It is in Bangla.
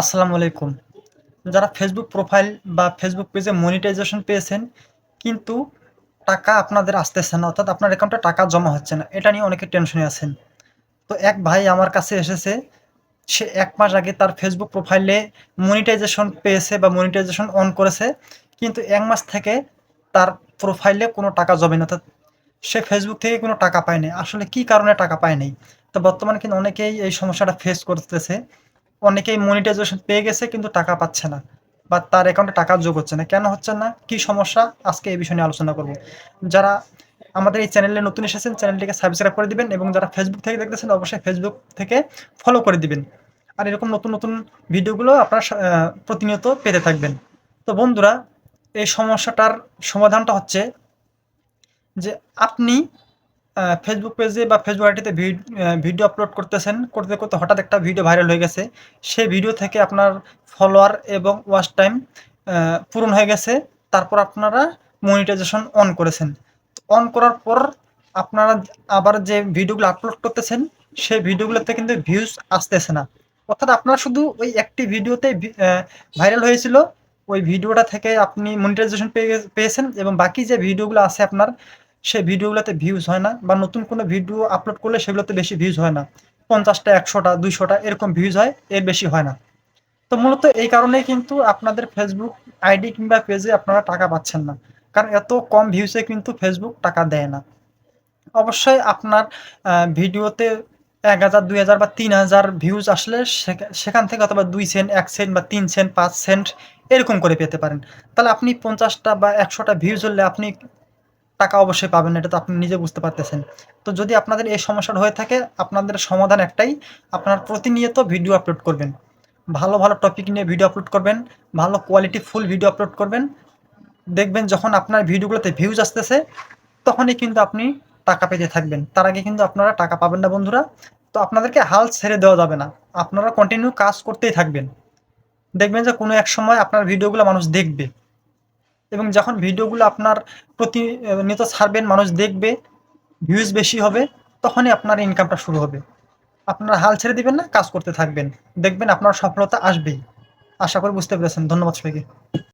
আসসালামু আলাইকুম। যারা ফেসবুক প্রোফাইল বা ফেসবুক পেজে মনিটাইজেশন পেয়েছেন, কিন্তু টাকা আপনাদের আসতেছে না, অর্থাৎ আপনার অ্যাকাউন্টে টাকা জমা হচ্ছে না। এটা নিয়ে অনেকে টেনশনে আছেন। তো এক ভাই আমার কাছে এসেছে, সে ১ মাস আগে তার ফেসবুক প্রোফাইলে মনিটাইজেশন পেয়েছে বা মনিটাইজেশন অন করেছে। কিন্তু ১ মাস থেকে তার প্রোফাইলে কোনো টাকা জমে না। অর্থাৎ সে ফেসবুক থেকে কোনো টাকা পায় নাই। আসলে কি কারণে টাকা পায় নাই? তো বর্তমানে কিন্তু অনেকেই এই সমস্যাটা ফেস করতেছে। অনেকেই মনিটাইজেশন পেয়ে গেছে কিন্তু টাকা পাচ্ছে না, বা তার অ্যাকাউন্টে টাকা যোগ হচ্ছে না। কেন হচ্ছে না? কি সমস্যা? আজকে এই বিষয় নিয়ে আলোচনা করব। যারা আমাদের এই চ্যানেলে নতুন এসেছেন, চ্যানেলটিকে সাবস্ক্রাইব করে দিবেন, এবং যারা ফেসবুক থেকে দেখতেছেন অবশ্যই ফেসবুক থেকে ফলো করে দিবেন। আর এরকম নতুন নতুন ভিডিওগুলো আপনারা প্রতিনিয়ত পেতে থাকবেন। তো বন্ধুরা, এই সমস্যাটার সমাধানটা হচ্ছে যে আপনি ফেসবুক পেজে বা ফেসবুক আইডিতে ভিডিও আপলোড করতেছেন। করতে, করতে হঠাৎ একটা ভিডিও ভাইরাল হয়ে গেছে। সেই ভিডিও থেকে আপনার ফলোয়ার এবং ওয়াচ টাইম পূরণ হয়ে গেছে। তারপর আপনারা মনিটাইজেশন অন করেছেন। অন করার পর আপনারা আবার যে ভিডিওগুলো আপলোড করতেছেন, সেই ভিডিওগুলোতে কিন্তু ভিউজ আসতেছে না। অর্থাৎ আপনারা শুধু ওই একটি ভিডিওতে ভাইরাল হয়েছিল, ওই ভিডিওটা থেকে আপনি মনিটাইজেশন পেয়েছেন, এবং বাকি যে ভিডিওগুলো আছে আপনার, সেই ভিডিওগুলোতে ভিউজ হয় না, বা নতুন কোনো ভিডিও আপলোড করলে সেগুলোতে বেশি ভিউজ হয় না। ৫০টা, ১০০টা, ২০০টা এরকম ভিউজ হয়, এর বেশি হয় না। তো মূলত এই কারণেই কিন্তু আপনাদের ফেসবুক আইডি কিংবা পেজে আপনারা টাকা পাচ্ছেন না। কারণ এত কম ভিউজে কিন্তু ফেসবুক টাকা দেয় না। অবশ্যই আপনার ভিডিওতে ১,০০০, ২,০০০ বা ৩,০০০ ভিউজ আসলে সেখান থেকে অথবা ২ সেন্ট, ১ সেন্ট বা ৩ সেন্ট, ৫ সেন্ট এরকম করে পেতে পারেন। তাহলে আপনি ৫০টা বা ১০০টা ভিউজ হলে আপনি টাকা অবশ্যই পাবেন, এটা তো আপনি নিজে বুঝতে পারতেছেন। তো যদি আপনাদের এই সমস্যাটা হয়ে থাকে, আপনাদের সমাধান একটাই, আপনার প্রতিনিয়ত ভিডিও আপলোড করবেন। ভালো, ভালো টপিক নিয়ে ভিডিও আপলোড করবেন, ভালো কোয়ালিটি ফুল ভিডিও আপলোড করবেন। দেখবেন যখন আপনার ভিডিওগুলোতে ভিউজ আসতেছে, তখনই কিন্তু আপনি টাকা পেতে থাকবেন। তার আগে কিন্তু আপনারা টাকা পাবেন না বন্ধুরা। তো আপনাদেরকে হাল ছেড়ে দেওয়া যাবে না। আপনারা কন্টিনিউ কাজ করতেই থাকবেন। দেখবেন যে কোনো এক সময় আপনার ভিডিওগুলো মানুষ দেখবে। এবং যখন ভিডিওগুলো আপনার প্রতিনিয়ত ছাড়বেন, মানুষ দেখবে, ভিউজ বেশি হবে, তখনই আপনার ইনকামটা শুরু হবে। আপনারা হাল ছেড়ে দিবেন না, কাজ করতে থাকবেন। দেখবেন আপনার সফলতা আসবেই। আশা করি বুঝতে পেরেছেন। ধন্যবাদ সবাইকে।